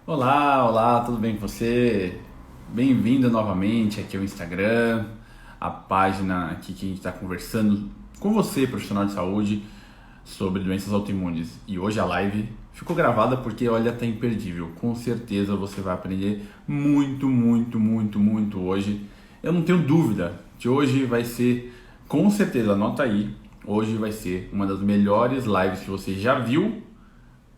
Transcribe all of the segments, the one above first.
Olá, olá, tudo bem com você? Bem-vindo novamente aqui ao Instagram, a página aqui que a gente está conversando com você, profissional de saúde, sobre doenças autoimunes. E hoje a live ficou gravada porque, olha, tá imperdível. Com certeza você vai aprender muito, muito, muito, muito hoje. Eu não tenho dúvida que hoje vai ser, com certeza, anota aí, hoje vai ser uma das melhores lives que você já viu,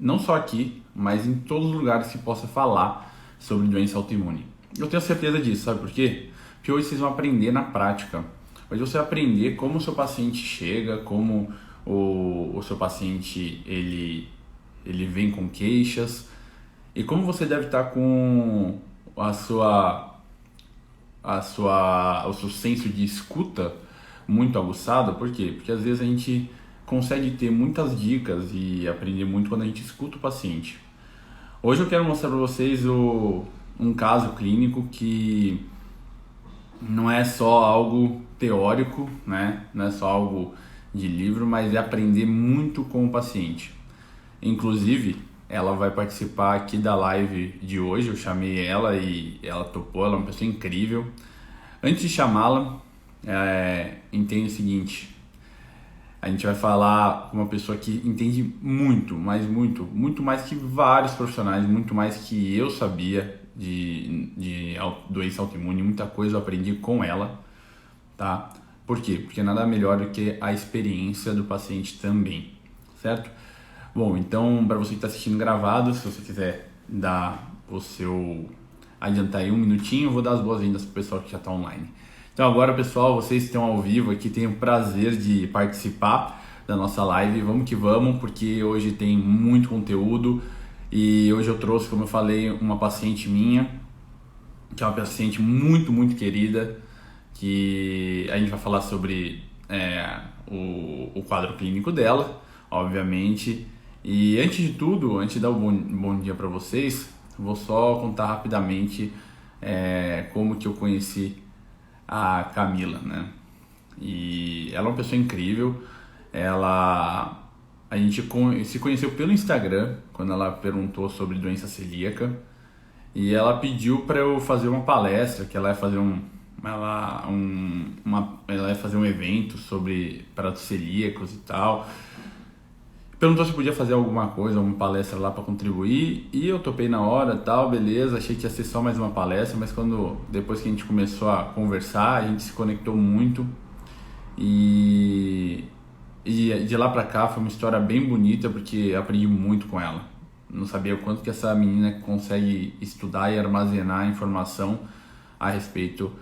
não só aqui, mas em todos os lugares que possa falar sobre doença autoimune. Eu tenho certeza disso, sabe por quê? Porque hoje vocês vão aprender na prática. Hoje você vai aprender como o seu paciente chega, como o seu paciente ele vem com queixas e como você deve estar com o seu senso de escuta muito aguçado. Por quê? Porque às vezes a gente consegue ter muitas dicas e aprender muito quando a gente escuta o paciente. Hoje eu quero mostrar para vocês um caso clínico que não é só algo teórico, né? Não é só algo de livro, mas é aprender muito com o paciente. Inclusive, ela vai participar aqui da live de hoje. Eu chamei ela e ela topou. Ela é uma pessoa incrível. Antes de chamá-la, entenda o seguinte: a gente vai falar com uma pessoa que entende muito, mas muito, muito mais que vários profissionais, muito mais que eu sabia de doença autoimune. Muita coisa eu aprendi com ela, tá? Por quê? Porque nada melhor do que a experiência do paciente também, certo? Bom, então, para você que está assistindo gravado, se você quiser dar o seu adiantar aí um minutinho, eu vou dar as boas-vindas para o pessoal que já está online. Então agora, pessoal, vocês que estão ao vivo aqui, têm o prazer de participar da nossa live. Vamos que vamos, porque hoje tem muito conteúdo e hoje eu trouxe, como eu falei, uma paciente minha, que é uma paciente muito, muito querida, que a gente vai falar sobre o quadro clínico dela, obviamente. E antes de tudo, antes de dar um bom dia para vocês, vou só contar rapidamente como que eu conheci a Camila, né? E ela é uma pessoa incrível. A gente se conheceu pelo Instagram quando ela perguntou sobre doença celíaca e ela pediu para eu fazer uma palestra, que ela ia fazer ela ia fazer um evento sobre pratos celíacos e tal. Perguntou se podia fazer alguma coisa, uma palestra lá para contribuir, e eu topei na hora, tal, beleza. Achei que ia ser só mais uma palestra, mas depois que a gente começou a conversar, a gente se conectou muito e de lá pra cá foi uma história bem bonita, porque aprendi muito com ela. Não sabia o quanto que essa menina consegue estudar e armazenar informação a respeito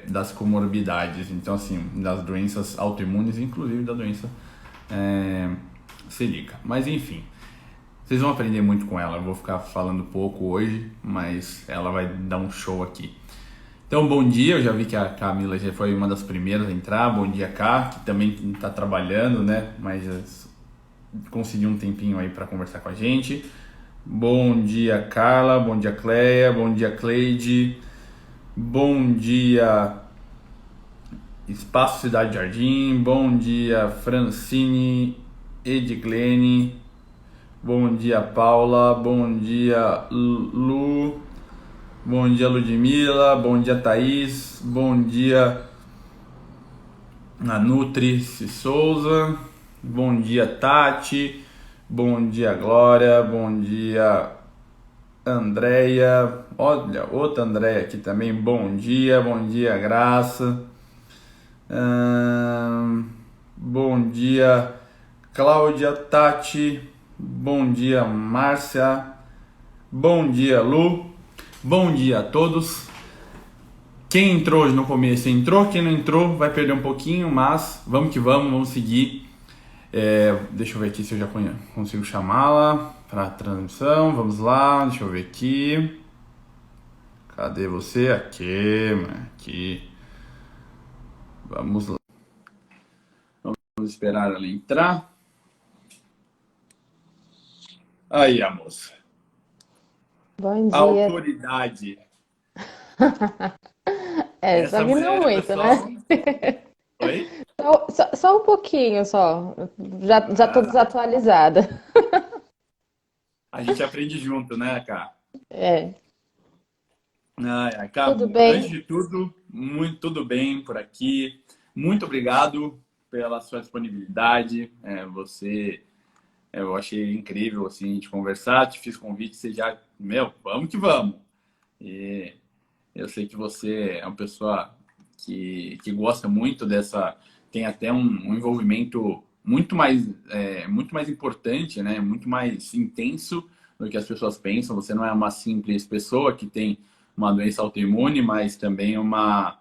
das comorbidades, então assim, das doenças autoimunes, inclusive da doença celíaca. Mas enfim, vocês vão aprender muito com ela. Eu vou ficar falando pouco hoje, mas ela vai dar um show aqui. Então, bom dia. Eu já vi que a Camila já foi uma das primeiras a entrar. Bom dia, Cá, que também está trabalhando, né? Mas conseguiu um tempinho aí para conversar com a gente. Bom dia, Carla. Bom dia, Cleia. Bom dia, Cleide. Bom dia, Espaço Cidade Jardim. Bom dia, Francine, Edglene. Bom dia, Paula. Bom dia, Lu. Bom dia, Ludmila. Bom dia, Thaís. Bom dia, a Nutri Souza. Bom dia, Tati. Bom dia, Glória. Bom dia, Andréia. Olha, outra Andréia aqui também. Bom dia, Graça. Bom dia, Cláudia, Tati. Bom dia, Márcia. Bom dia, Lu. Bom dia a todos. Quem entrou hoje no começo entrou, quem não entrou vai perder um pouquinho, mas vamos que vamos seguir. Deixa eu ver aqui se eu já consigo chamá-la para a transmissão. Vamos lá, deixa eu ver aqui. Cadê você? Aqui. Vamos lá. Vamos esperar ela entrar. Aí, a moça. Bom dia. Autoridade. Só Essa que não mulher, muito, né? pessoal. Oi? Só um pouquinho só. Já tô Ah, desatualizada. a gente aprende junto, né, cara? É, Ai, ai, cara, tudo antes bem? de tudo, muito tudo bem por aqui. Muito obrigado pela sua disponibilidade. Eu achei incrível assim a gente conversar. Te fiz convite, você já, meu, vamos que vamos. E eu sei que você é uma pessoa que gosta muito dessa, tem até um envolvimento muito mais importante, né? Muito mais intenso do que as pessoas pensam. Você não é uma simples pessoa que tem uma doença autoimune, mas também uma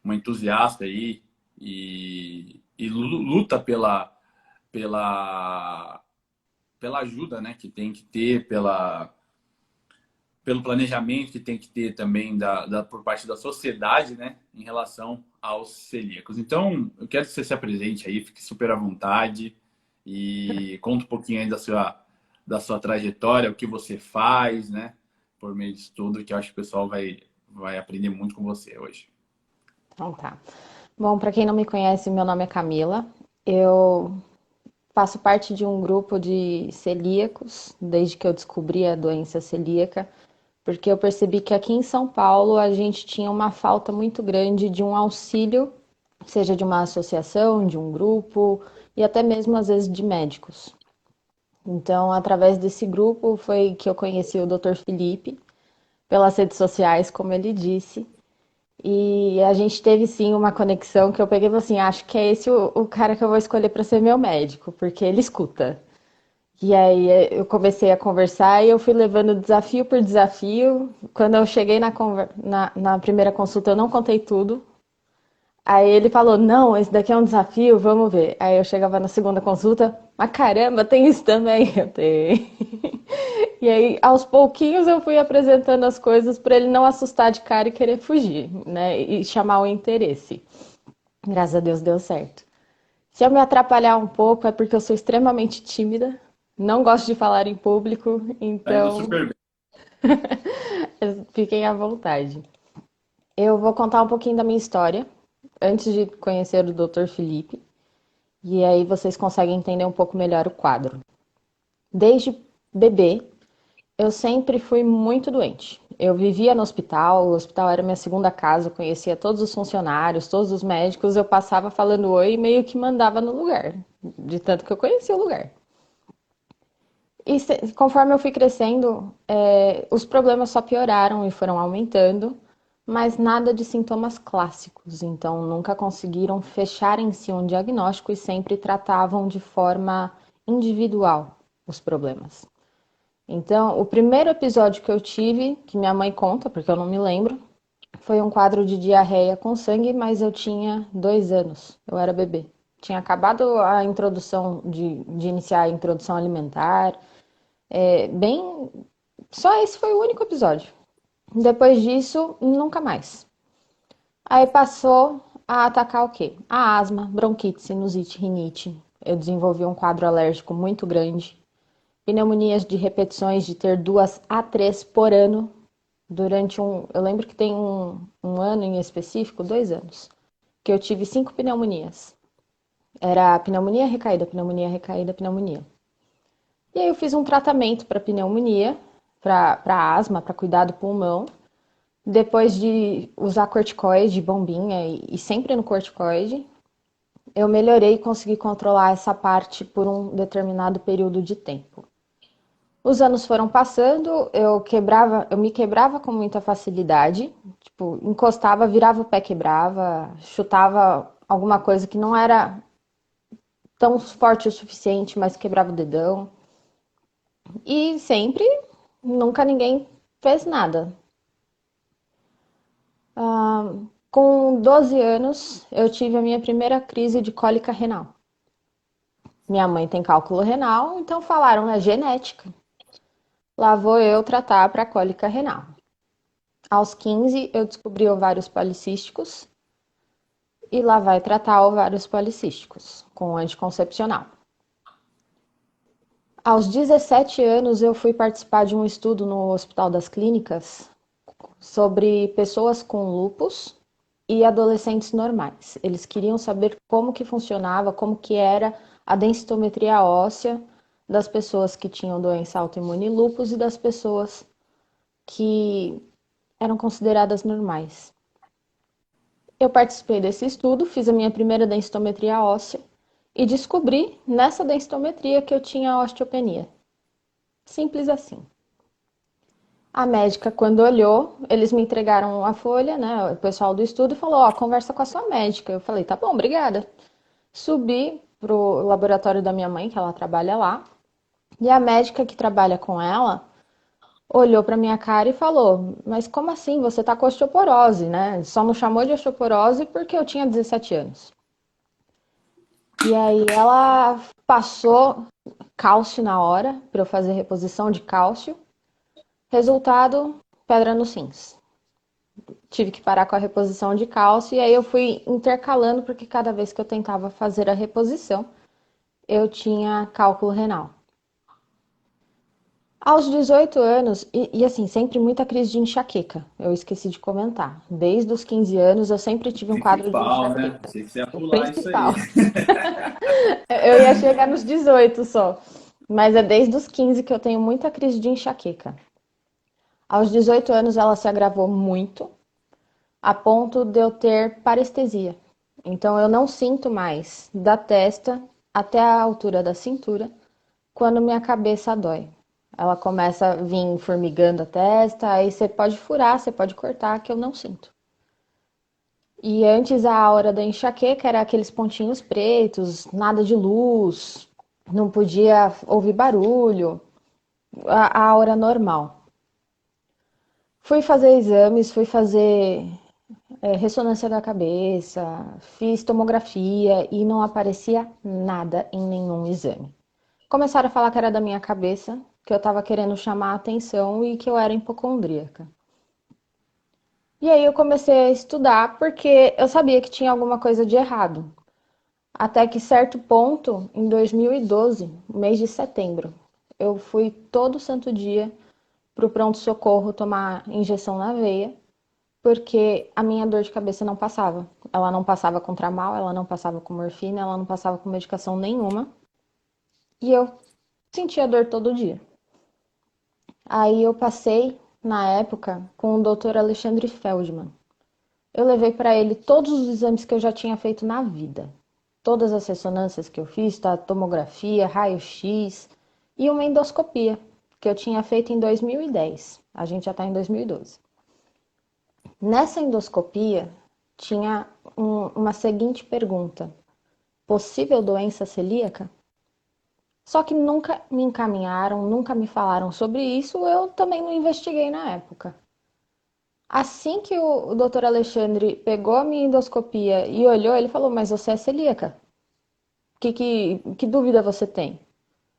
entusiasta aí e luta pela, pela ajuda, né? Que tem que ter, pelo planejamento que tem que ter também por parte da sociedade, né, em relação aos celíacos. Então, eu quero que você se apresente aí, fique super à vontade e conta um pouquinho aí da sua trajetória, o que você faz, né, por meio disso tudo, que eu acho que o pessoal vai aprender muito com você hoje. Então tá. Bom, para quem não me conhece, meu nome é Camila. Eu faço parte de um grupo de celíacos desde que eu descobri a doença celíaca, porque eu percebi que aqui em São Paulo a gente tinha uma falta muito grande de um auxílio, seja de uma associação, de um grupo e até mesmo às vezes de médicos. Então, através desse grupo foi que eu conheci o Dr. Felipe pelas redes sociais, como ele disse. E a gente teve sim uma conexão que eu peguei e falei assim: acho que é esse o cara que eu vou escolher para ser meu médico, porque ele escuta. E aí eu comecei a conversar e eu fui levando desafio por desafio. Quando eu cheguei na primeira consulta, eu não contei tudo. Aí ele falou: não, esse daqui é um desafio, vamos ver. Aí eu chegava na segunda consulta: mas caramba, tem isso também. Eu tenho. E aí, aos pouquinhos, eu fui apresentando as coisas para ele não assustar de cara e querer fugir, né? E chamar o interesse. Graças a Deus deu certo. Se eu me atrapalhar um pouco, é porque eu sou extremamente tímida, não gosto de falar em público, Tá indo então super bem. fiquem à vontade. Eu vou contar um pouquinho da minha história antes de conhecer o Dr. Felipe, e aí vocês conseguem entender um pouco melhor o quadro. Desde bebê, eu sempre fui muito doente. Eu vivia no hospital, o hospital era minha segunda casa, eu conhecia todos os funcionários, todos os médicos, eu passava falando oi e meio que mandava no lugar, de tanto que eu conhecia o lugar. E conforme eu fui crescendo, os problemas só pioraram e foram aumentando, mas nada de sintomas clássicos, então nunca conseguiram fechar em si um diagnóstico e sempre tratavam de forma individual os problemas. Então, o primeiro episódio que eu tive, que minha mãe conta, porque eu não me lembro, foi um quadro de diarreia com sangue, mas eu tinha 2 anos, eu era bebê. Tinha acabado a introdução de iniciar a introdução alimentar, bem. Só esse foi o único episódio. Depois disso, nunca mais. Aí passou a atacar o quê? A asma, bronquite, sinusite, rinite. Eu desenvolvi um quadro alérgico muito grande. Pneumonias de repetições de ter 2 a 3 por ano durante um. Eu lembro que tem um ano em específico, 2 anos, que eu tive 5 pneumonias. Era pneumonia recaída, pneumonia recaída, pneumonia. E aí eu fiz um tratamento para pneumonia, para asma, para cuidar do pulmão. Depois de usar corticoide, bombinha e sempre no corticoide, eu melhorei e consegui controlar essa parte por um determinado período de tempo. Os anos foram passando, eu me quebrava com muita facilidade, tipo, encostava, virava o pé, quebrava, chutava alguma coisa que não era tão forte o suficiente, mas quebrava o dedão. E sempre, nunca ninguém fez nada. Com 12 anos, eu tive a minha primeira crise de cólica renal. Minha mãe tem cálculo renal, então falaram, é genética. Lá vou eu tratar para cólica renal. Aos 15, eu descobri ovários policísticos e lá vai tratar ovários policísticos com anticoncepcional. Aos 17 anos, eu fui participar de um estudo no Hospital das Clínicas sobre pessoas com lúpus e adolescentes normais. Eles queriam saber como que funcionava, como que era a densitometria óssea das pessoas que tinham doença autoimune e lúpus e das pessoas que eram consideradas normais. Eu participei desse estudo, fiz a minha primeira densitometria óssea e descobri nessa densitometria que eu tinha osteopenia. Simples assim. A médica, quando olhou, eles me entregaram a folha, né? O pessoal do estudo falou: Ó, conversa com a sua médica. Eu falei: tá bom, obrigada. Subi pro laboratório da minha mãe, que ela trabalha lá, e a médica que trabalha com ela olhou para minha cara e falou: Mas como assim? Você tá com osteoporose, né? Só não chamou de osteoporose porque eu tinha 17 anos. E aí ela passou cálcio na hora para eu fazer reposição de cálcio. Resultado, pedra nos rins. Tive que parar com a reposição de cálcio e aí eu fui intercalando porque cada vez que eu tentava fazer a reposição, eu tinha cálculo renal. Aos 18 anos, assim, sempre muita crise de enxaqueca. Eu esqueci de comentar. Desde os 15 anos eu sempre tive um quadro de Principal, né? enxaqueca. Achei que você ia O pular isso principal. aí. Eu ia chegar nos 18 só. Mas é desde os 15 que eu tenho muita crise de enxaqueca. Aos 18 anos ela se agravou muito, a ponto de eu ter parestesia. Então eu não sinto mais da testa até a altura da cintura quando minha cabeça dói. Ela começa a vir formigando a testa, aí você pode furar, você pode cortar, que eu não sinto. E antes a hora da enxaqueca era aqueles pontinhos pretos, nada de luz, não podia ouvir barulho, a hora normal. Fui fazer exames, fui fazer ressonância da cabeça, fiz tomografia e não aparecia nada em nenhum exame. Começaram a falar que era da minha cabeça, que eu estava querendo chamar a atenção e que eu era hipocondríaca. E aí eu comecei a estudar porque eu sabia que tinha alguma coisa de errado. Até que certo ponto, em 2012, mês de setembro, eu fui todo santo dia para o pronto-socorro tomar injeção na veia, porque a minha dor de cabeça não passava. Ela não passava com tramal, ela não passava com morfina, ela não passava com medicação nenhuma. E eu sentia dor todo dia. Aí eu passei, na época, com o Dr. Alexandre Feldman. Eu levei para ele todos os exames que eu já tinha feito na vida. Todas as ressonâncias que eu fiz, tá? Tomografia, raio-x e uma endoscopia, que eu tinha feito em 2010. A gente já está em 2012. Nessa endoscopia, tinha uma seguinte pergunta: possível doença celíaca? Só que nunca me encaminharam, nunca me falaram sobre isso, eu também não investiguei na época. Assim que o Dr. Alexandre pegou a minha endoscopia e olhou, ele falou: Mas você é celíaca? Que dúvida você tem?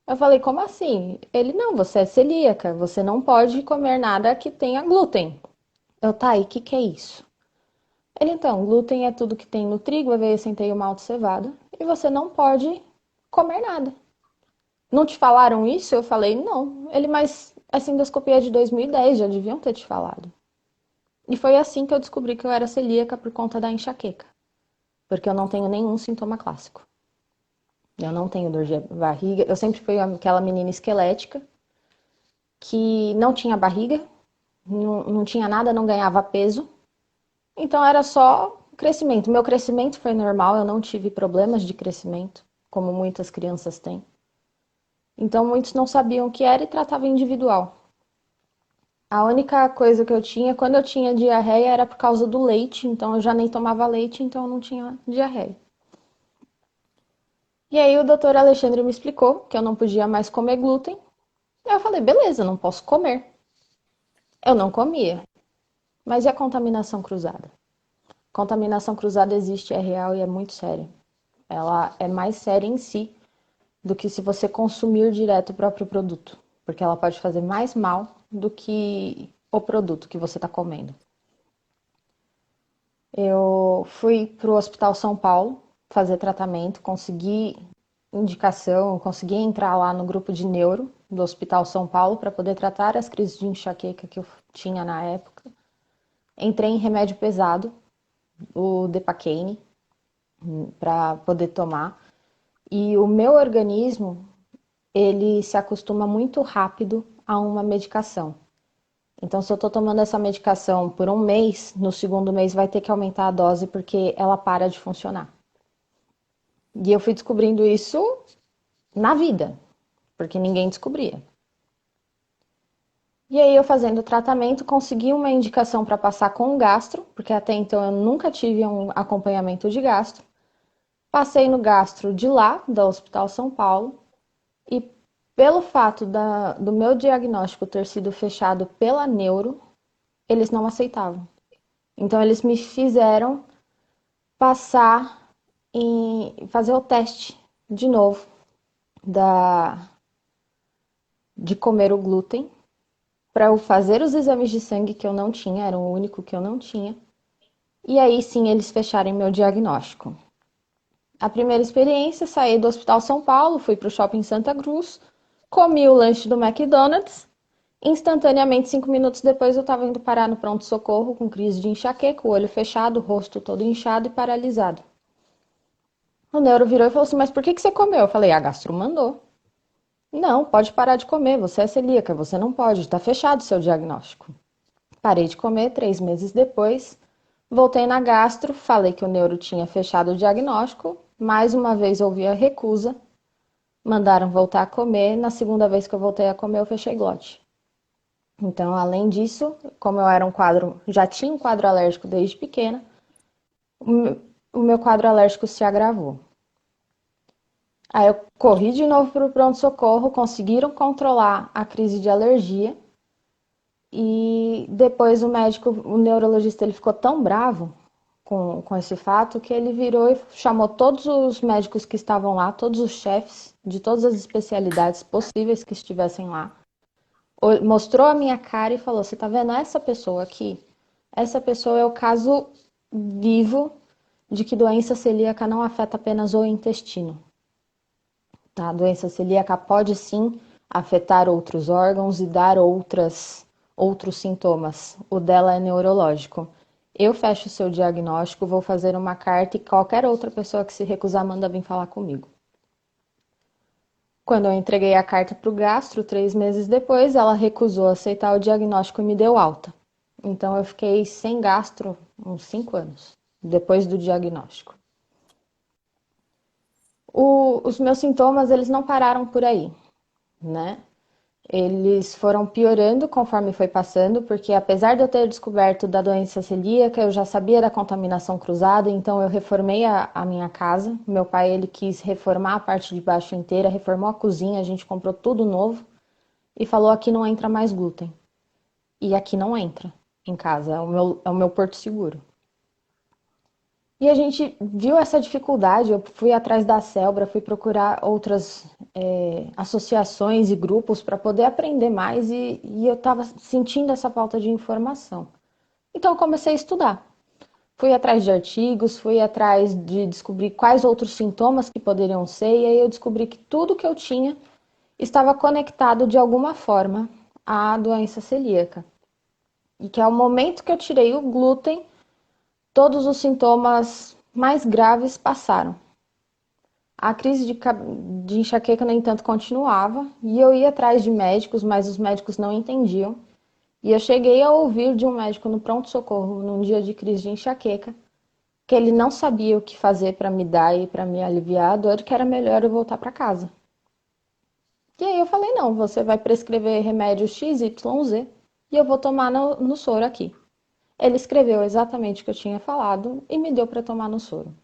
Eu falei: Como assim? Ele: Não, você é celíaca, você não pode comer nada que tenha glúten. Eu: Tá, e o que é isso? Ele: Então, glúten é tudo que tem no trigo, aveia, centeio, malte, cevada, e você não pode comer nada. Não te falaram isso? Eu falei: Não. Ele: Mas essa endoscopia é de 2010, já deviam ter te falado. E foi assim que eu descobri que eu era celíaca por conta da enxaqueca, porque eu não tenho nenhum sintoma clássico. Eu não tenho dor de barriga, eu sempre fui aquela menina esquelética que não tinha barriga, não tinha nada, não ganhava peso. Então era só crescimento. Meu crescimento foi normal, eu não tive problemas de crescimento, como muitas crianças têm. Então muitos não sabiam o que era e tratavam individual. A única coisa que eu tinha, quando eu tinha diarreia, era por causa do leite, então eu já nem tomava leite, então eu não tinha diarreia. E aí o doutor Alexandre me explicou que eu não podia mais comer glúten. Aí eu falei: beleza, não posso comer. Eu não comia. Mas e a contaminação cruzada? Contaminação cruzada existe, é real e é muito séria. Ela é mais séria em si do que se você consumir direto o próprio produto, porque ela pode fazer mais mal do que o produto que você está comendo. Eu fui para o Hospital São Paulo fazer tratamento, consegui indicação, consegui entrar lá no grupo de neuro do Hospital São Paulo para poder tratar as crises de enxaqueca que eu tinha na época. Entrei em remédio pesado, o Depaquene, para poder tomar. E o meu organismo, ele se acostuma muito rápido a uma medicação. Então, se eu estou tomando essa medicação por um mês, no segundo mês vai ter que aumentar a dose porque ela para de funcionar. E eu fui descobrindo isso na vida, porque ninguém descobria. E aí, eu fazendo o tratamento, consegui uma indicação para passar com o gastro, porque até então eu nunca tive um acompanhamento de gastro. Passei no gastro de lá, da Hospital São Paulo, e pelo fato do meu diagnóstico ter sido fechado pela neuro, eles não aceitavam. Então, eles me fizeram passar em fazer o teste de novo da, de comer o glúten, para eu fazer os exames de sangue que eu não tinha, era o único que eu não tinha, e aí sim eles fecharem meu diagnóstico. A primeira experiência, saí do Hospital São Paulo, fui para o Shopping Santa Cruz, comi o lanche do McDonald's, instantaneamente, 5 minutos depois, eu estava indo parar no pronto-socorro com crise de enxaqueca, o olho fechado, o rosto todo inchado e paralisado. O neuro virou e falou assim, mas por que você comeu? Eu falei, a gastro mandou. Não, pode parar de comer, você é celíaca, você não pode, está fechado o seu diagnóstico. Parei de comer, 3 meses depois, voltei na gastro, falei que o neuro tinha fechado o diagnóstico, mais uma vez ouvi a recusa, mandaram voltar a comer, na segunda vez que eu voltei a comer eu fechei glote. Então, além disso, como eu era já tinha um quadro alérgico desde pequena, o meu quadro alérgico se agravou. Aí eu corri de novo para o pronto-socorro, conseguiram controlar a crise de alergia. E depois o neurologista, ele ficou tão bravo com esse fato que ele virou e chamou todos os médicos que estavam lá, todos os chefes de todas as especialidades possíveis que estivessem lá. Mostrou a minha cara e falou: Você tá vendo essa pessoa aqui? Essa pessoa é o caso vivo de que doença celíaca não afeta apenas o intestino. A doença celíaca pode sim afetar outros órgãos e dar outros sintomas. O dela é neurológico. Eu fecho o seu diagnóstico, vou fazer uma carta e qualquer outra pessoa que se recusar manda vir falar comigo. Quando eu entreguei a carta para o gastro, 3 meses depois, ela recusou aceitar o diagnóstico e me deu alta. Então eu fiquei sem gastro uns 5 anos, depois do diagnóstico. Os meus sintomas, eles não pararam por aí, né? Eles foram piorando conforme foi passando, porque apesar de eu ter descoberto da doença celíaca, eu já sabia da contaminação cruzada, então eu reformei a minha casa. Meu pai, ele quis reformar a parte de baixo inteira, reformou a cozinha, a gente comprou tudo novo e falou: aqui não entra mais glúten. E aqui não entra em casa, é o meu porto seguro. E a gente viu essa dificuldade, eu fui atrás da Celbra, fui procurar outras associações e grupos para poder aprender mais e eu estava sentindo essa falta de informação. Então eu comecei a estudar. Fui atrás de artigos, fui atrás de descobrir quais outros sintomas que poderiam ser, e aí eu descobri que tudo que eu tinha estava conectado de alguma forma à doença celíaca. E que ao momento que eu tirei o glúten, todos os sintomas mais graves passaram. A crise de enxaqueca, no entanto, continuava e eu ia atrás de médicos, mas os médicos não entendiam. E eu cheguei a ouvir de um médico no pronto-socorro, num dia de crise de enxaqueca, que ele não sabia o que fazer para me dar e para me aliviar a dor, que era melhor eu voltar para casa. E aí eu falei: não, você vai prescrever remédio X, Y, Z e eu vou tomar no soro aqui. Ele escreveu exatamente o que eu tinha falado e me deu para tomar no soro.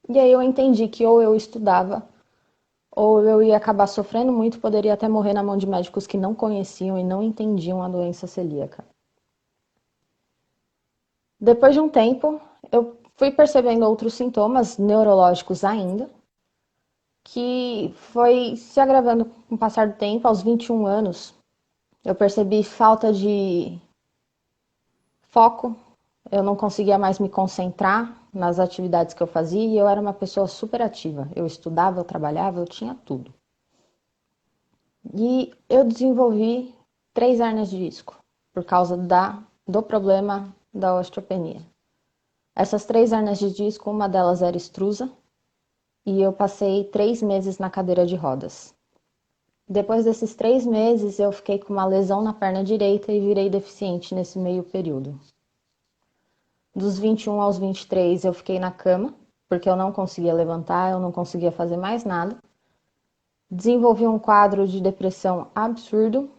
E aí eu entendi que ou eu estudava, ou eu ia acabar sofrendo muito, poderia até morrer na mão de médicos que não conheciam e não entendiam a doença celíaca. Depois de um tempo, eu fui percebendo outros sintomas neurológicos ainda, que foi se agravando com o passar do tempo. Aos 21 anos, eu percebi falta de foco, eu não conseguia mais me concentrar nas atividades que eu fazia e eu era uma pessoa super ativa. Eu estudava, eu trabalhava, eu tinha tudo. E eu desenvolvi 3 hérnias de disco por causa do problema da osteopenia. Essas 3 hérnias de disco, uma delas era extrusa e eu passei 3 meses na cadeira de rodas. Depois desses 3 meses, eu fiquei com uma lesão na perna direita e virei deficiente nesse meio período. Dos 21 aos 23, eu fiquei na cama, porque eu não conseguia levantar, eu não conseguia fazer mais nada. Desenvolvi um quadro de depressão absurdo,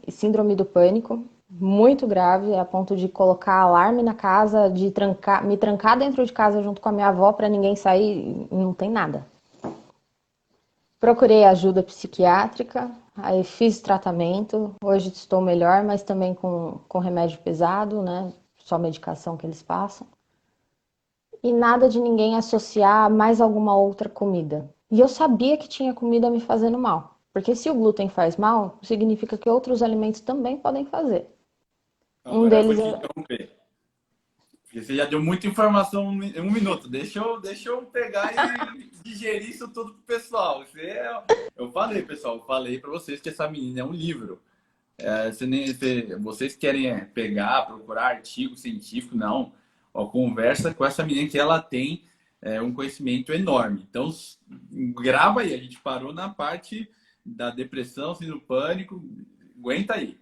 síndrome do pânico, muito grave, a ponto de colocar alarme na casa, de me trancar dentro de casa junto com a minha avó para ninguém sair, não tem nada. Procurei ajuda psiquiátrica, aí fiz tratamento, hoje estou melhor, mas também com remédio pesado, né? Só medicação que eles passam. E nada de ninguém associar a mais alguma outra comida. E eu sabia que tinha comida me fazendo mal, porque se o glúten faz mal, significa que outros alimentos também podem fazer. Um Agora eu vou deles te é... interromper. Porque você já deu muita informação em 1 minuto. Deixa eu pegar e digerir isso tudo pro pessoal. Eu falei, pessoal, eu falei para vocês que essa menina é um livro. Vocês querem pegar, procurar artigo científico, não. Ó, conversa com essa menina que ela tem um conhecimento enorme. Então, grava aí. A gente parou na parte da depressão, síndrome do pânico. Aguenta aí.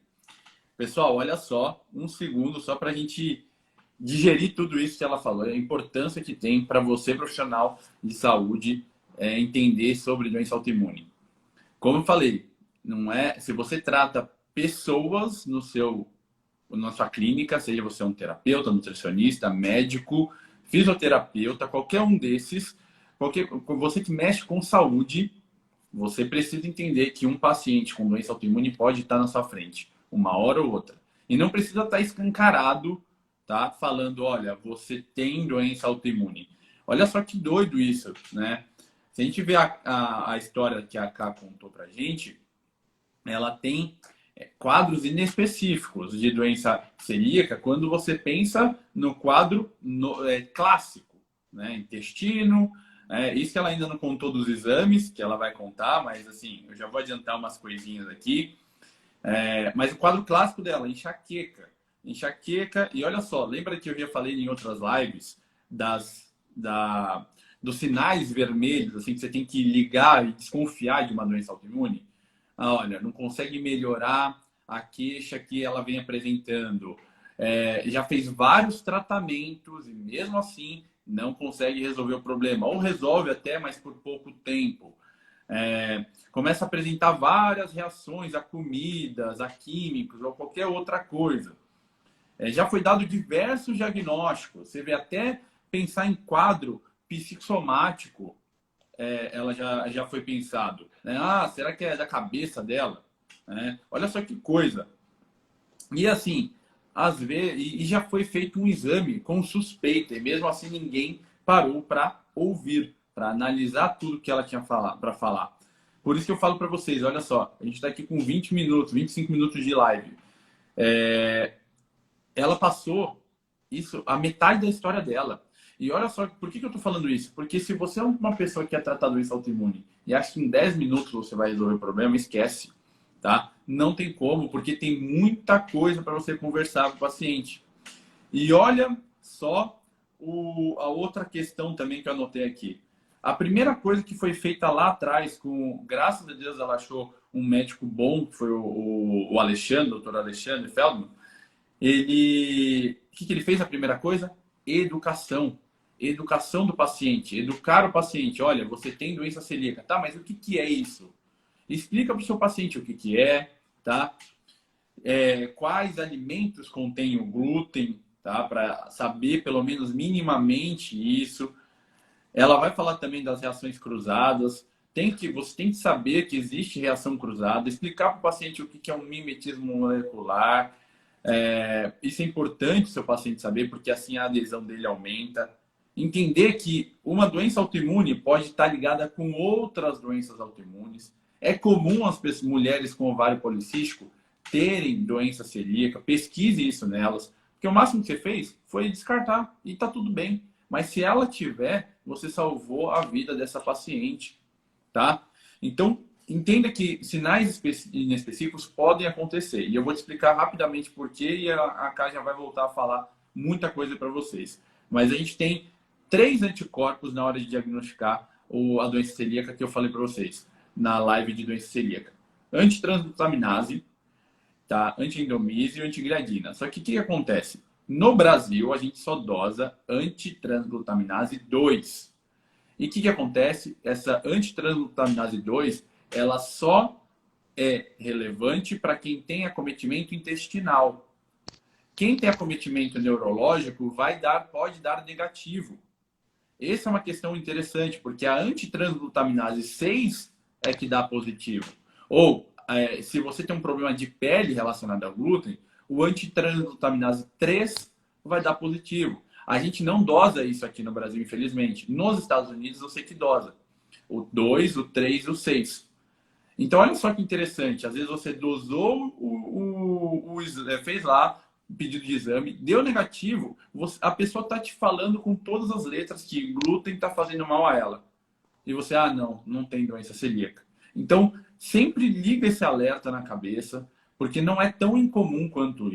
Pessoal, olha só, 1 segundo só para a gente digerir tudo isso que ela falou, a importância que tem para você, profissional de saúde, entender sobre doença autoimune. Como eu falei, não é, se você trata pessoas na sua clínica, seja você um terapeuta, nutricionista, médico, fisioterapeuta, qualquer um desses, você que mexe com saúde, você precisa entender que um paciente com doença autoimune pode estar na sua frente, uma hora ou outra. E não precisa estar escancarado, tá? Falando, olha, você tem doença autoimune. Olha só que doido isso, né? Se a gente vê a história que a Ká contou pra gente, ela tem quadros inespecíficos de doença celíaca quando você pensa no quadro clássico, né? Intestino, isso que ela ainda não contou dos exames, que ela vai contar, mas assim, eu já vou adiantar umas coisinhas aqui. Mas o quadro clássico dela, enxaqueca. Enxaqueca, e olha só, lembra que eu já falei em outras lives dos sinais vermelhos, assim, que você tem que ligar e desconfiar de uma doença autoimune? Olha, não consegue melhorar a queixa que ela vem apresentando. Já fez vários tratamentos e mesmo assim não consegue resolver o problema. Ou resolve até, mas por pouco tempo. Começa a apresentar várias reações a comidas, a químicos ou qualquer outra coisa. Já foi dado diversos diagnósticos. Você vê até pensar em quadro psicossomático, ela já foi pensado. Né? Será que é da cabeça dela? Olha só que coisa. E assim, às vezes, e já foi feito um exame com suspeita, e mesmo assim ninguém parou para ouvir, para analisar tudo que ela tinha para falar. Por isso que eu falo para vocês, olha só, a gente está aqui com 20 minutos, 25 minutos de live. Ela passou isso, a metade da história dela. E olha só, por que eu estou falando isso? Porque se você é uma pessoa que é tratada doença autoimune e acha que em 10 minutos você vai resolver o problema, esquece, tá? Não tem como, porque tem muita coisa para você conversar com o paciente. E olha só a outra questão também que eu anotei aqui. A primeira coisa que foi feita lá atrás, graças a Deus ela achou um médico bom, que foi o Alexandre, o doutor Alexandre Feldman. O que ele fez a primeira coisa? Educação. Educação do paciente. Educar o paciente. Olha, você tem doença celíaca. Tá, mas o que é isso? Explica para o seu paciente o que é, tá? Quais alimentos contêm o glúten, tá? Para saber pelo menos minimamente isso. Ela vai falar também das reações cruzadas. Você tem que saber que existe reação cruzada. Explicar para o paciente o que é um mimetismo molecular. Isso é importante o seu paciente saber, porque assim a adesão dele aumenta. Entender que uma doença autoimune pode estar ligada com outras doenças autoimunes. É comum as mulheres com ovário policístico terem doença celíaca. Pesquise isso nelas. Porque o máximo que você fez foi descartar e está tudo bem. Mas se ela tiver, você salvou a vida dessa paciente, tá? Então, entenda que sinais inespecíficos podem acontecer. E eu vou te explicar rapidamente por quê e a Ká já vai voltar a falar muita coisa para vocês. Mas a gente tem 3 anticorpos na hora de diagnosticar a doença celíaca que eu falei para vocês. na live de doença celíaca. Antitransglutaminase, tá? Anti-endomísio e antigliadina. Só que o que acontece? No Brasil, a gente só dosa antitransglutaminase 2. E o que acontece? Essa antitransglutaminase 2, ela só é relevante para quem tem acometimento intestinal. Quem tem acometimento neurológico pode dar negativo. Essa é uma questão interessante, porque a antitransglutaminase 6 é que dá positivo. Ou, se você tem um problema de pele relacionado ao glúten, o antitransglutaminase 3 vai dar positivo. A gente não dosa isso aqui no Brasil, infelizmente. Nos Estados Unidos, eu sei que dosa. O 2, o 3 e o 6. Então, olha só que interessante. Às vezes você dosou, fez lá pedido de exame, deu negativo, a pessoa está te falando com todas as letras que glúten está fazendo mal a ela. E você, não tem doença celíaca. Então, sempre liga esse alerta na cabeça, porque não é tão incomum quanto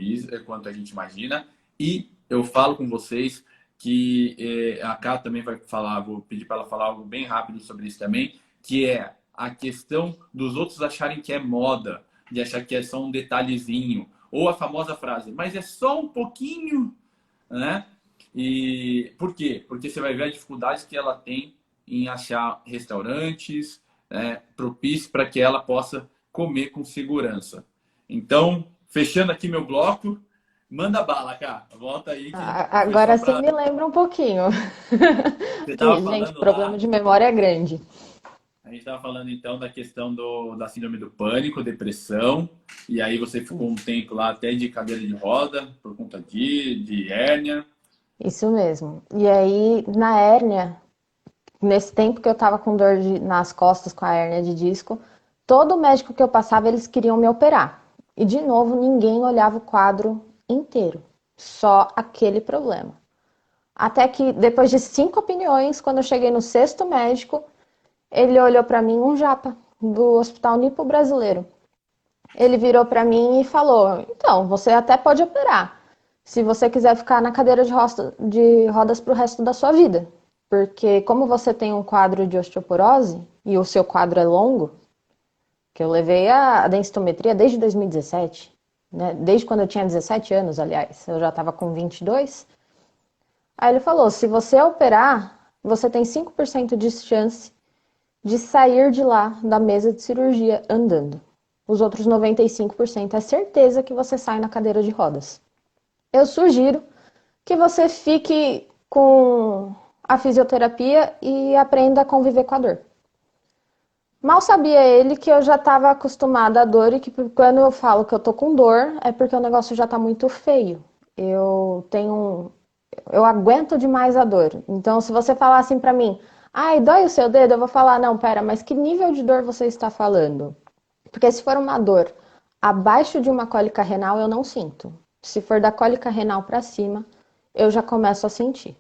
a gente imagina. E eu falo com vocês que a Ká também vai falar, vou pedir para ela falar algo bem rápido sobre isso também, que é a questão dos outros acharem que é moda, de achar que é só um detalhezinho, ou a famosa frase, mas é só um pouquinho, né? E por quê? Porque você vai ver as dificuldades que ela tem em achar restaurantes, propícios para que ela possa comer com segurança. Então, fechando aqui meu bloco, manda bala, cá. Volta aí que foi Agora só você para... me lembra um pouquinho. Você estava Que, gente, falando problema lá, de memória é grande. a gente estava falando então da questão da síndrome do pânico, depressão, e aí você ficou um tempo lá até de cadeira de roda por conta de hérnia. Isso mesmo. E aí, na hérnia, nesse tempo que eu tava com dor nas costas com a hérnia de disco, todo médico que eu passava, eles queriam me operar. E de novo, ninguém olhava o quadro inteiro, só aquele problema. Até que depois de 5 opiniões, quando eu cheguei no sexto médico, ele olhou para mim, um japa do Hospital Nipo Brasileiro. Ele virou para mim e falou: então, você até pode operar, se você quiser ficar na cadeira de rodas para o resto da sua vida. Porque como você tem um quadro de osteoporose e o seu quadro é longo, que eu levei a densitometria desde 2017, né? Desde quando eu tinha 17 anos, aliás, eu já estava com 22. Aí ele falou: se você operar, você tem 5% de chance de sair de lá da mesa de cirurgia andando. Os outros 95% é certeza que você sai na cadeira de rodas. Eu sugiro que você fique com a fisioterapia e aprenda a conviver com a dor. Mal sabia ele que eu já estava acostumada à dor e que quando eu falo que eu tô com dor é porque o negócio já tá muito feio. Eu aguento demais a dor. Então, se você falar assim pra mim, ai, dói o seu dedo, eu vou falar, não, pera, mas que nível de dor você está falando? Porque se for uma dor abaixo de uma cólica renal, eu não sinto. Se for da cólica renal para cima, eu já começo a sentir.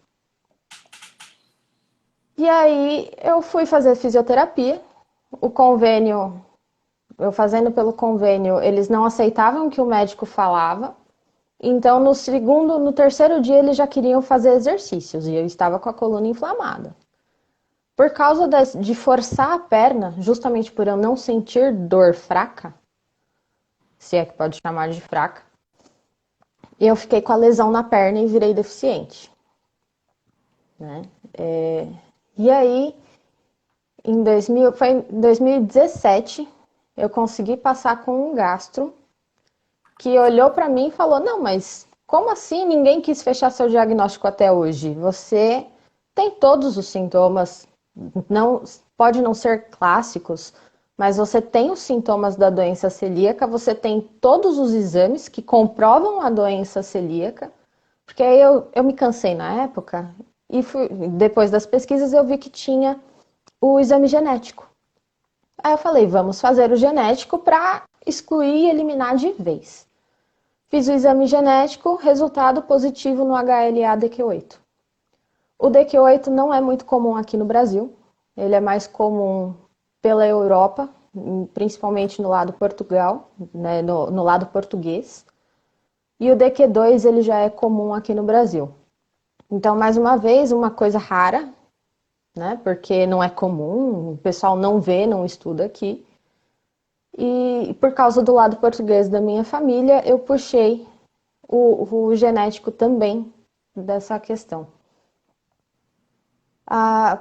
E aí eu fui fazer fisioterapia. O convênio, eu fazendo pelo convênio, eles não aceitavam o que o médico falava. Então no terceiro dia eles já queriam fazer exercícios e eu estava com a coluna inflamada. Por causa de forçar a perna, justamente por eu não sentir dor fraca, se é que pode chamar de fraca, eu fiquei com a lesão na perna e virei deficiente. Né? E aí, foi em 2017, eu consegui passar com um gastro que olhou para mim e falou: não, mas como assim ninguém quis fechar seu diagnóstico até hoje? Você tem todos os sintomas, pode não ser clássicos, mas você tem os sintomas da doença celíaca, você tem todos os exames que comprovam a doença celíaca, porque aí eu me cansei na época e depois das pesquisas eu vi que tinha o exame genético. Aí eu falei, vamos fazer o genético para excluir e eliminar de vez. Fiz o exame genético, resultado positivo no HLA-DQ8. O DQ8 não é muito comum aqui no Brasil, ele é mais comum pela Europa, principalmente no lado Portugal, né, no lado português. E o DQ2 ele já é comum aqui no Brasil. Então, mais uma vez, uma coisa rara, né? Porque não é comum, o pessoal não vê, não estuda aqui. E por causa do lado português da minha família, eu puxei o genético também dessa questão.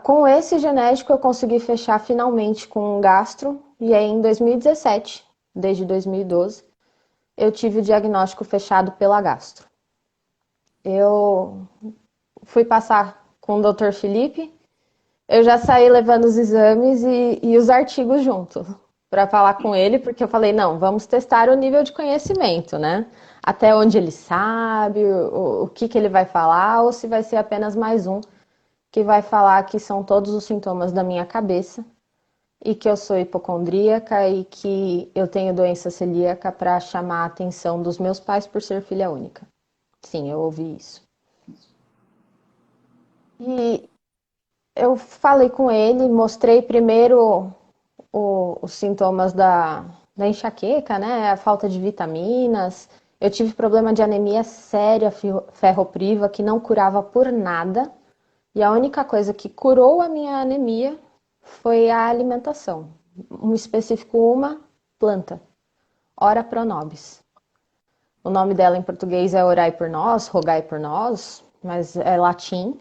Com esse genético eu consegui fechar finalmente com um gastro, e aí em 2017, desde 2012, eu tive o diagnóstico fechado pela gastro. Eu fui passar com o Dr. Felipe, eu já saí levando os exames e os artigos junto para falar com ele, porque eu falei, não, vamos testar o nível de conhecimento, né? Até onde ele sabe, o que ele vai falar, ou se vai ser apenas mais um que vai falar que são todos os sintomas da minha cabeça e que eu sou hipocondríaca e que eu tenho doença celíaca para chamar a atenção dos meus pais por ser filha única. Sim, eu ouvi isso. E eu falei com ele, mostrei primeiro os sintomas da enxaqueca, né? A falta de vitaminas. Eu tive problema de anemia séria, ferropriva, que não curava por nada. E a única coisa que curou a minha anemia foi a alimentação. Um específico, uma planta, Ora pronobis. O nome dela em português é orai por nós, rogai por nós, mas é latim.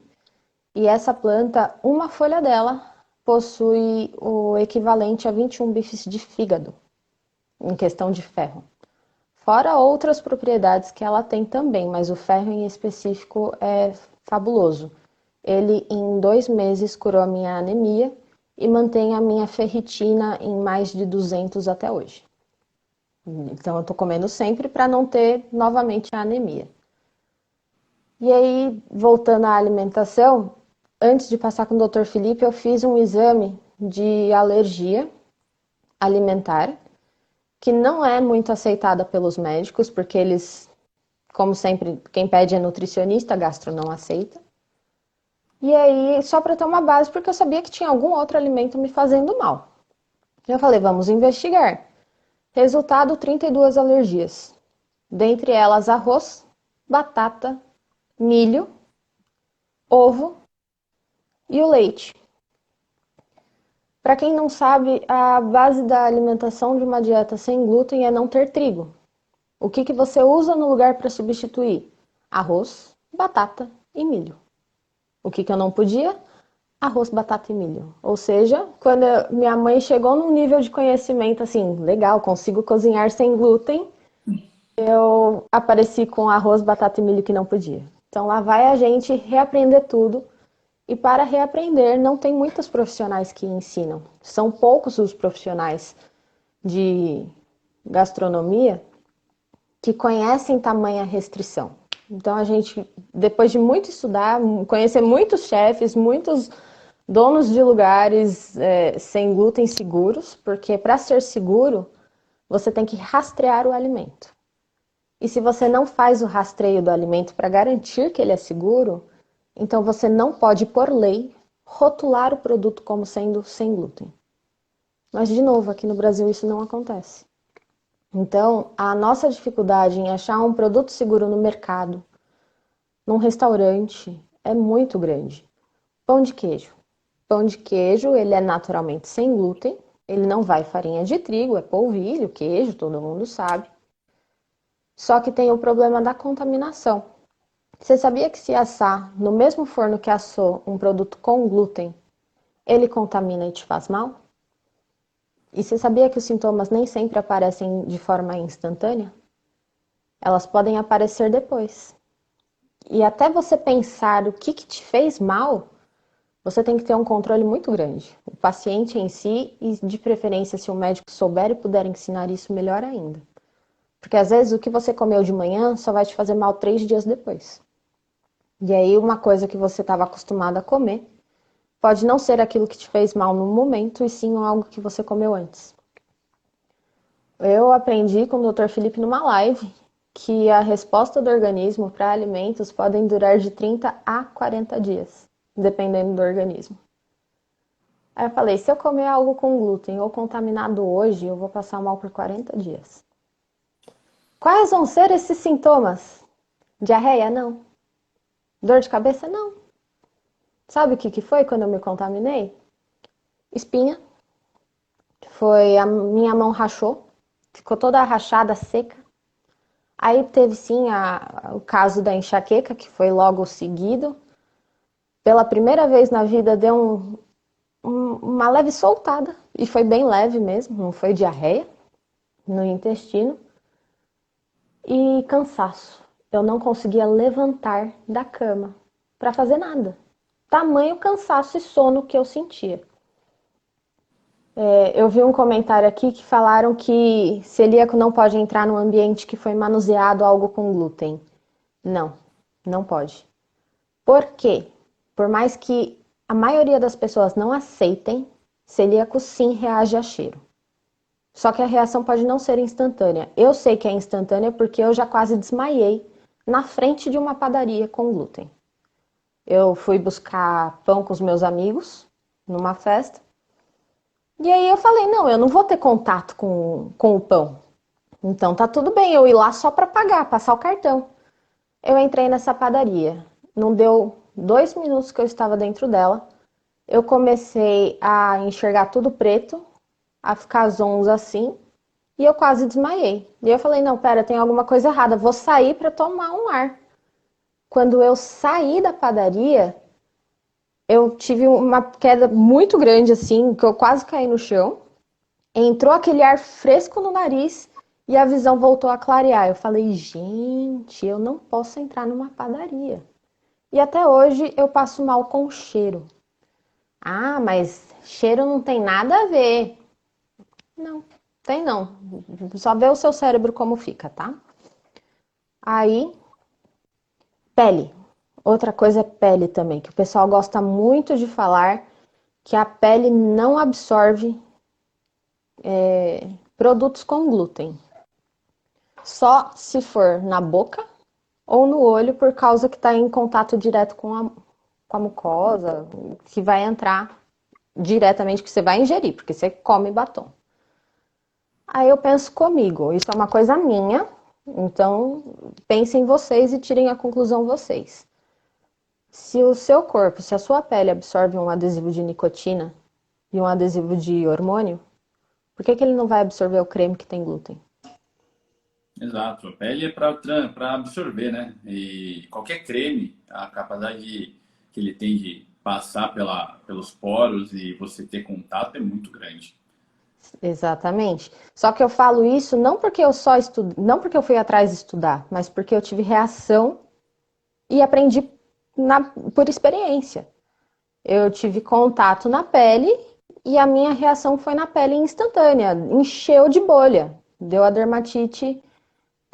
E essa planta, uma folha dela, possui o equivalente a 21 bifes de fígado, em questão de ferro. Fora outras propriedades que ela tem também, mas o ferro em específico é fabuloso. Ele, em 2 meses, curou a minha anemia e mantém a minha ferritina em mais de 200 até hoje. Então, eu tô comendo sempre para não ter novamente a anemia. E aí, voltando à alimentação, antes de passar com o Dr. Felipe, eu fiz um exame de alergia alimentar, que não é muito aceitada pelos médicos, porque eles, como sempre, quem pede é nutricionista, gastro não aceita. E aí, só para ter uma base, porque eu sabia que tinha algum outro alimento me fazendo mal. Eu falei, vamos investigar. Resultado, 32 alergias. Dentre elas, arroz, batata, milho, ovo e o leite. Para quem não sabe, a base da alimentação de uma dieta sem glúten é não ter trigo. O que você usa no lugar para substituir? Arroz, batata e milho. O que eu não podia? Arroz, batata e milho. Ou seja, quando minha mãe chegou num nível de conhecimento assim, legal, consigo cozinhar sem glúten, eu apareci com arroz, batata e milho que não podia. Então lá vai a gente reaprender tudo. E para reaprender, não tem muitos profissionais que ensinam. São poucos os profissionais de gastronomia que conhecem tamanha restrição. Então a gente, depois de muito estudar, conhecer muitos chefes, muitos donos de lugares sem glúten seguros, porque para ser seguro, você tem que rastrear o alimento. E se você não faz o rastreio do alimento para garantir que ele é seguro, então você não pode, por lei, rotular o produto como sendo sem glúten. Mas, de novo, aqui no Brasil isso não acontece. Então, a nossa dificuldade em achar um produto seguro no mercado, num restaurante, é muito grande. Pão de queijo. Pão de queijo, ele é naturalmente sem glúten, ele não vai farinha de trigo, é polvilho, queijo, todo mundo sabe. Só que tem o problema da contaminação. Você sabia que se assar no mesmo forno que assou um produto com glúten, ele contamina e te faz mal? E você sabia que os sintomas nem sempre aparecem de forma instantânea? Elas podem aparecer depois. E até você pensar o que te fez mal, você tem que ter um controle muito grande. O paciente em si, e de preferência, se o médico souber e puder ensinar isso, melhor ainda. Porque às vezes o que você comeu de manhã só vai te fazer mal 3 dias depois. E aí uma coisa que você estava acostumado a comer pode não ser aquilo que te fez mal no momento, e sim algo que você comeu antes. Eu aprendi com o Dr. Felipe numa live que a resposta do organismo para alimentos podem durar de 30 a 40 dias, dependendo do organismo. Aí eu falei, se eu comer algo com glúten ou contaminado hoje, eu vou passar mal por 40 dias. Quais vão ser esses sintomas? Diarreia? Não. Dor de cabeça? Não. Sabe o que que foi quando eu me contaminei? Espinha. Foi a minha mão rachou, ficou toda rachada, seca. Aí teve sim o caso da enxaqueca, que foi logo seguido. Pela primeira vez na vida deu uma leve soltada, e foi bem leve mesmo, não foi diarreia no intestino. E cansaço. Eu não conseguia levantar da cama para fazer nada. Tamanho cansaço e sono que eu sentia. Eu vi um comentário aqui que falaram que celíaco não pode entrar num ambiente que foi manuseado algo com glúten. Não, não pode. Por quê? Por mais que a maioria das pessoas não aceitem, celíaco sim reage a cheiro. Só que a reação pode não ser instantânea. Eu sei que é instantânea porque eu já quase desmaiei na frente de uma padaria com glúten. Eu fui buscar pão com os meus amigos numa festa. E aí eu falei, não, eu não vou ter contato com o pão. Então tá tudo bem eu ir lá só para pagar, passar o cartão. Eu entrei nessa padaria. Não deu 2 minutos que eu estava dentro dela. Eu comecei a enxergar tudo preto, a ficar zonza assim, e eu quase desmaiei. E eu falei, não, pera, tem alguma coisa errada, vou sair para tomar um ar. Quando eu saí da padaria, eu tive uma queda muito grande assim, que eu quase caí no chão. Entrou aquele ar fresco no nariz e a visão voltou a clarear. Eu falei, gente, eu não posso entrar numa padaria. E até hoje eu passo mal com cheiro. Ah, mas cheiro não tem nada a ver. Não, tem não. Só vê o seu cérebro como fica, tá? Aí, pele. Outra coisa é pele também, que o pessoal gosta muito de falar que a pele não absorve produtos com glúten. Só se for na boca ou no olho, por causa que está em contato direto com a mucosa, que vai entrar diretamente, que você vai ingerir, porque você come batom. Aí eu penso comigo, isso é uma coisa minha, então pensem vocês e tirem a conclusão vocês. Se o seu corpo, se a sua pele absorve um adesivo de nicotina e um adesivo de hormônio, por que ele não vai absorver o creme que tem glúten? Exato, a pele é para absorver, né? E qualquer creme, a capacidade que ele tem de passar pelos poros e você ter contato é muito grande. Exatamente. Só que eu falo isso não porque eu só estudo, não porque eu fui atrás de estudar, mas porque eu tive reação e aprendi por experiência. Eu tive contato na pele e a minha reação foi na pele instantânea, encheu de bolha, deu a dermatite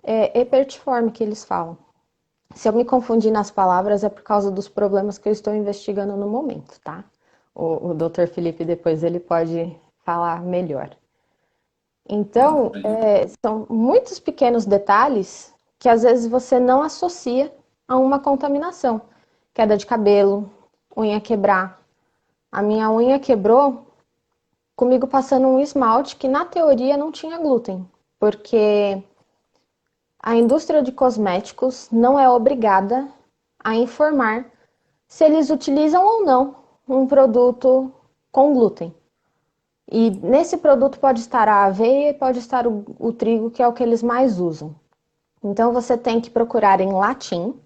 herpetiforme que eles falam. Se eu me confundir nas palavras é por causa dos problemas que eu estou investigando no momento, tá? O Dr. Felipe depois ele pode falar melhor. Então, são muitos pequenos detalhes que às vezes você não associa a uma contaminação. Queda de cabelo, unha quebrar. A minha unha quebrou comigo passando um esmalte que na teoria não tinha glúten, porque a indústria de cosméticos não é obrigada a informar se eles utilizam ou não um produto com glúten. E nesse produto pode estar a aveia e pode estar o trigo, que é o que eles mais usam. Então você tem que procurar em latim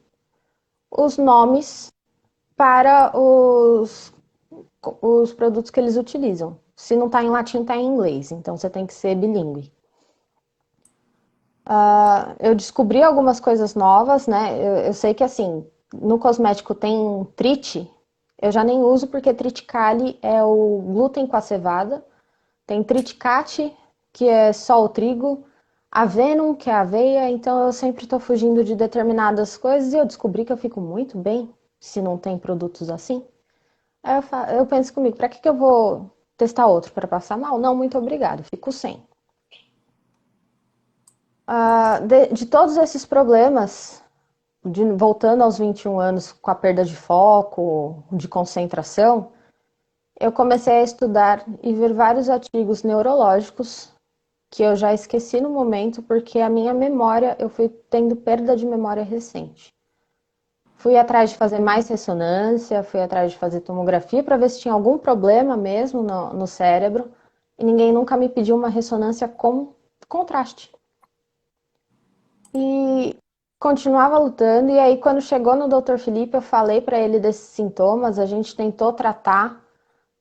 os nomes para os produtos que eles utilizam. Se não está em latim, está em inglês. Então você tem que ser bilíngue. Eu descobri algumas coisas novas, né? Eu sei que assim, no cosmético tem trite, eu já nem uso porque triticale é o glúten com a cevada. Tem triticate, que é só o trigo, avenum, que é a aveia, então eu sempre estou fugindo de determinadas coisas e eu descobri que eu fico muito bem se não tem produtos assim. Aí eu penso comigo, para que eu vou testar outro para passar mal? Não, muito obrigado, fico sem. De todos esses problemas, voltando aos 21 anos com a perda de foco, de concentração, eu comecei a estudar e ver vários artigos neurológicos que eu já esqueci no momento, porque a minha memória, eu fui tendo perda de memória recente. Fui atrás de fazer mais ressonância, fui atrás de fazer tomografia para ver se tinha algum problema mesmo no cérebro. E ninguém nunca me pediu uma ressonância com contraste. E continuava lutando. E aí, quando chegou no Dr. Felipe, eu falei para ele desses sintomas. A gente tentou tratar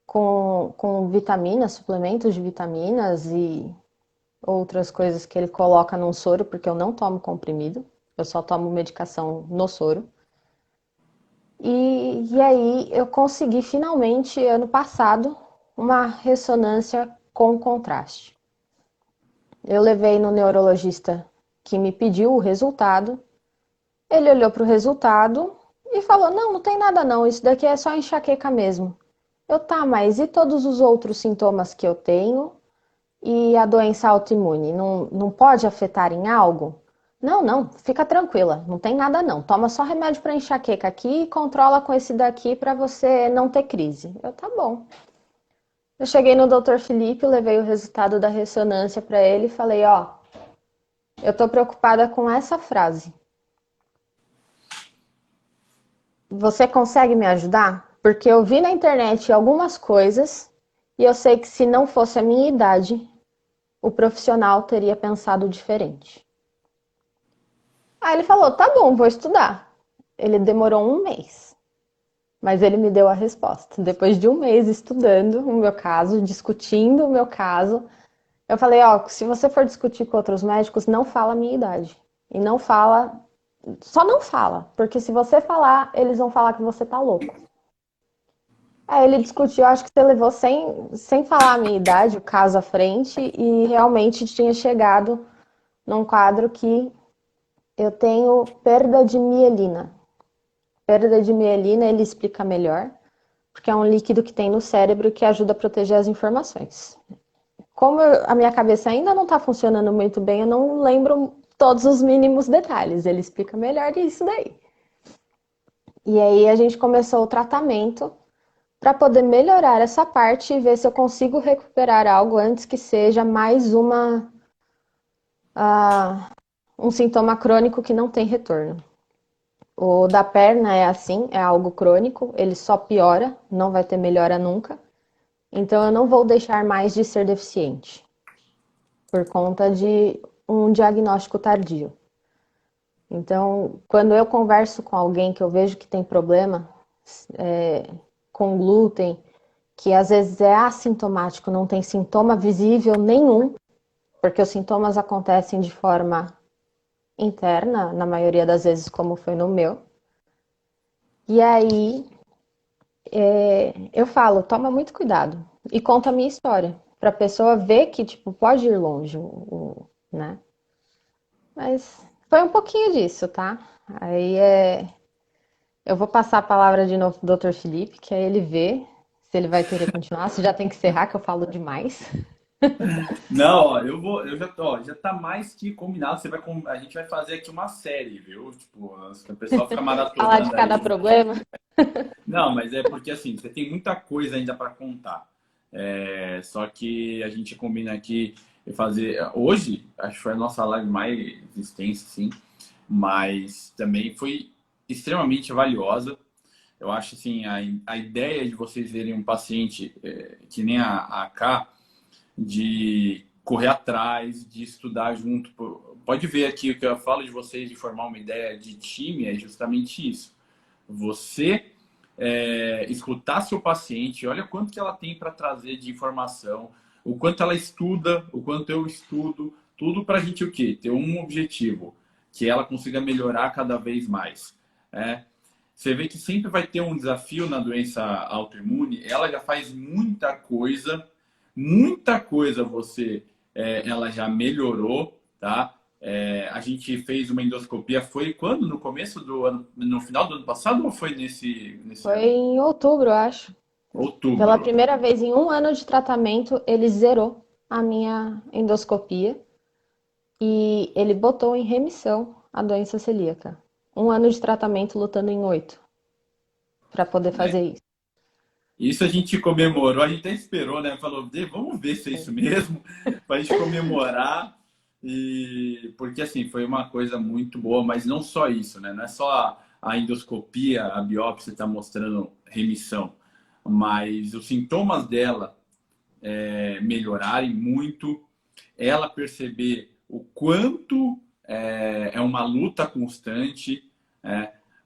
com vitaminas, suplementos de vitaminas e outras coisas que ele coloca num soro, porque eu não tomo comprimido. Eu só tomo medicação no soro. E aí eu consegui finalmente, ano passado, uma ressonância com contraste. Eu levei no neurologista que me pediu o resultado. Ele olhou para o resultado e falou: não, não tem nada não, isso daqui é só enxaqueca mesmo. Tá, mas e todos os outros sintomas que eu tenho? E a doença autoimune, não pode afetar em algo? Não, não, fica tranquila, não tem nada não. Toma só remédio para enxaqueca aqui e controla com esse daqui para você não ter crise. Tá bom. Eu cheguei no Dr. Felipe, levei o resultado da ressonância para ele e falei: ó, eu tô preocupada com essa frase. Você consegue me ajudar? Porque eu vi na internet algumas coisas e eu sei que se não fosse a minha idade, o profissional teria pensado diferente. Aí ele falou: tá bom, vou estudar. Ele demorou um mês, mas ele me deu a resposta. Depois de um mês estudando o meu caso, discutindo o meu caso, eu falei: ó, se você for discutir com outros médicos, não fala a minha idade. E não fala, só não fala, porque se você falar, eles vão falar que você tá louco. Aí ele discutiu, acho que você levou sem falar a minha idade, o caso à frente, e realmente tinha chegado num quadro que eu tenho perda de mielina. Perda de mielina ele explica melhor, porque é um líquido que tem no cérebro que ajuda a proteger as informações. Como a minha cabeça ainda não está funcionando muito bem, eu não lembro todos os mínimos detalhes. Ele explica melhor isso daí. E aí a gente começou o tratamento para poder melhorar essa parte e ver se eu consigo recuperar algo antes que seja mais um sintoma crônico que não tem retorno. O da perna é assim, é algo crônico, ele só piora, não vai ter melhora nunca. Então eu não vou deixar mais de ser deficiente por conta de um diagnóstico tardio. Então, quando eu converso com alguém que eu vejo que tem problema com glúten, que às vezes é assintomático, não tem sintoma visível nenhum, porque os sintomas acontecem de forma interna, na maioria das vezes, como foi no meu. E aí eu falo, toma muito cuidado e conta a minha história, para a pessoa ver que tipo pode ir longe, né? Mas foi um pouquinho disso, tá? Aí eu vou passar a palavra de novo pro Dr. Felipe, que aí ele vê se ele vai querer continuar, se já tem que encerrar, que eu falo demais. Não, ó, eu já tô, ó, já tá mais que combinado. A gente vai fazer aqui uma série, viu? Tipo, que o pessoal fica Falar de maratonando cada aí. problema. Não, mas é porque assim, você tem muita coisa ainda para contar. Só que a gente combina aqui e fazer. Hoje, acho que foi a nossa live mais extensa, sim, mas também foi extremamente valiosa. Eu acho assim, a ideia de vocês verem um paciente que nem a K, de correr atrás, de estudar junto. Pode ver aqui o que eu falo de vocês, de formar uma ideia de time, é justamente isso. Você escutar seu paciente, olha quanto que ela tem para trazer de informação, o quanto ela estuda, o quanto eu estudo, tudo para a gente o quê? Ter um objetivo, que ela consiga melhorar cada vez mais. Você vê que sempre vai ter um desafio na doença autoimune, ela já faz muita coisa ela já melhorou, tá? A gente fez uma endoscopia, foi quando? No começo do ano, no final do ano passado ou foi nesse Foi ano? em outubro, eu acho. Pela Outubro. primeira vez em um ano de tratamento, ele zerou a minha endoscopia e ele botou em remissão a doença celíaca. Um ano de tratamento lutando em 8 para poder fazer isso. Isso a gente comemorou, a gente até esperou, né? Falou, vamos ver se é isso mesmo, para a gente comemorar. E porque assim, foi uma coisa muito boa, mas não só isso, né? Não é só a endoscopia, a biópsia está mostrando remissão, mas os sintomas dela melhorarem muito, ela perceber o quanto é uma luta constante.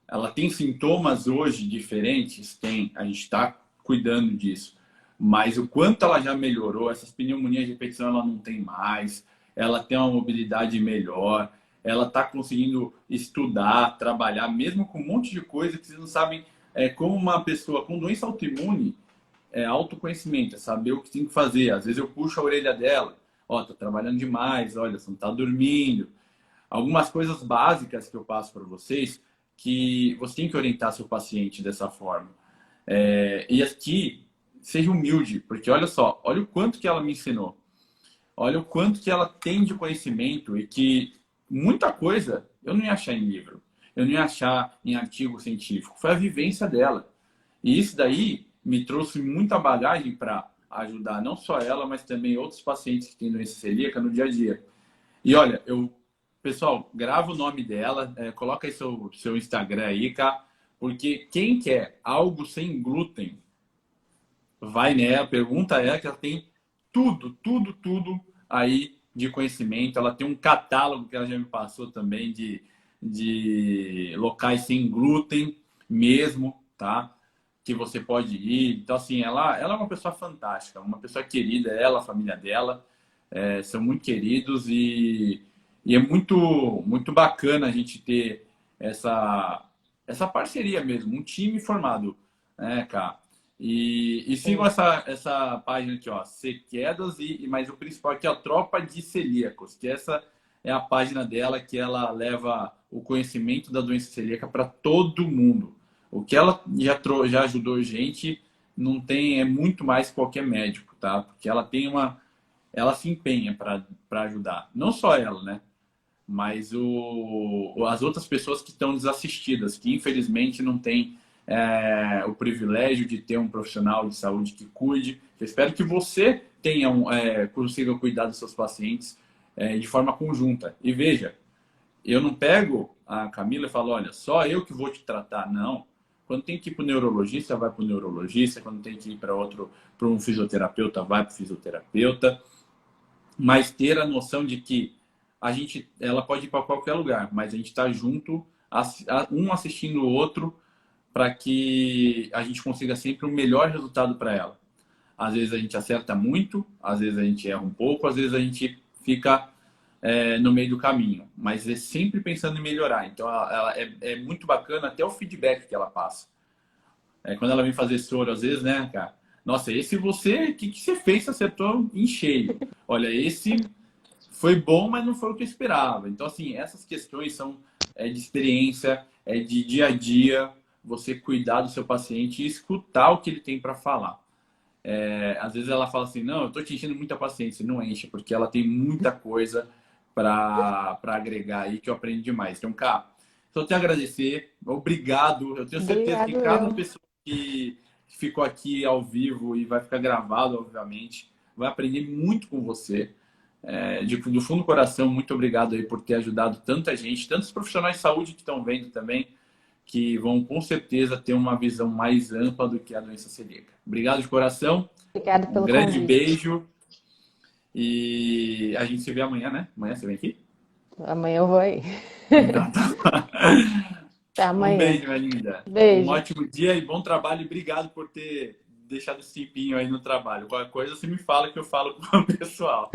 Ela tem sintomas hoje diferentes? Tem, a gente está cuidando disso. Mas o quanto ela já melhorou, essas pneumonias de repetição ela não tem mais, ela tem uma mobilidade melhor, ela está conseguindo estudar, trabalhar, mesmo com um monte de coisa que vocês não sabem. Como uma pessoa com doença autoimune, autoconhecimento, é saber o que tem que fazer. Às vezes eu puxo a orelha dela, ó, tô trabalhando demais, olha, você não tá dormindo. Algumas coisas básicas que eu passo para vocês, que você tem que orientar seu paciente dessa forma. E aqui, seja humilde, porque olha só, olha o quanto que ela me ensinou. Olha o quanto que ela tem de conhecimento e que muita coisa eu não ia achar em livro, eu não ia achar em artigo científico. Foi a vivência dela. E isso daí me trouxe muita bagagem para ajudar não só ela, mas também outros pacientes que têm doença celíaca no dia a dia. E olha, pessoal, grava o nome dela, coloca aí seu Instagram aí, cá, porque quem quer algo sem glúten, vai nela, pergunta a ela, que ela tem tudo aí de conhecimento. Ela tem um catálogo que ela já me passou também de locais sem glúten mesmo, tá? Que você pode ir. Então, assim, ela é uma pessoa fantástica, uma pessoa querida, ela, a família dela, são muito queridos e é muito bacana a gente ter essa parceria mesmo, um time formado, né, cara? E sigam essa página aqui, ó, Sequedas, mas o principal aqui é a Tropa de Celíacos, que essa é a página dela, que ela leva o conhecimento da doença celíaca para todo mundo. O que ela já ajudou gente, não tem, muito mais que qualquer médico, tá? Porque ela ela se empenha para ajudar. Não só ela, né? Mas as outras pessoas que estão desassistidas, que infelizmente não têm o privilégio de ter um profissional de saúde que cuide. Eu espero que você consiga cuidar dos seus pacientes de forma conjunta. E veja, eu não pego a Camila e falo, olha, só eu que vou te tratar. Não. Quando tem que ir para o neurologista, vai para o neurologista. Quando tem que ir para um fisioterapeuta, vai para o fisioterapeuta. Mas ter a noção de que ela pode ir para qualquer lugar, mas a gente está junto, um assistindo o outro, para que a gente consiga sempre o melhor resultado para ela. Às vezes a gente acerta muito, às vezes a gente erra um pouco, às vezes a gente fica no meio do caminho, mas é sempre pensando em melhorar. Então ela é muito bacana até o feedback que ela passa. Quando ela vem fazer soro, às vezes, né, cara? Nossa, esse o que você fez? Você acertou em cheio. Olha, esse foi bom, mas não foi o que eu esperava. Então, assim, essas questões são de experiência, de dia a dia, você cuidar do seu paciente e escutar o que ele tem para falar. Às vezes ela fala assim, não, eu estou te enchendo muita paciência. Não enche, porque ela tem muita coisa para agregar aí que eu aprendi demais. Então, cara, só te agradecer. Obrigado. Eu tenho certeza que cada pessoa que ficou aqui ao vivo e vai ficar gravado, obviamente, vai aprender muito com você. Do fundo do coração, muito obrigado aí por ter ajudado tanta gente, tantos profissionais de saúde que estão vendo também, que vão com certeza ter uma visão mais ampla do que a doença celíaca. Obrigado de coração. Obrigado pelo grande convite. Beijo. E a gente se vê amanhã, né? Amanhã você vem aqui? Amanhã eu vou aí. Então, tá. Até amanhã. Um beijo, minha linda. Beijo. Um ótimo dia e bom trabalho. E obrigado por ter deixado esse tempinho aí no trabalho. Qualquer coisa você me fala que eu falo com o pessoal.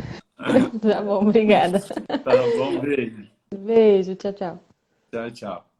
Tá bom, obrigada. Tá bom, beijo. Beijo, tchau, tchau. Tchau, tchau.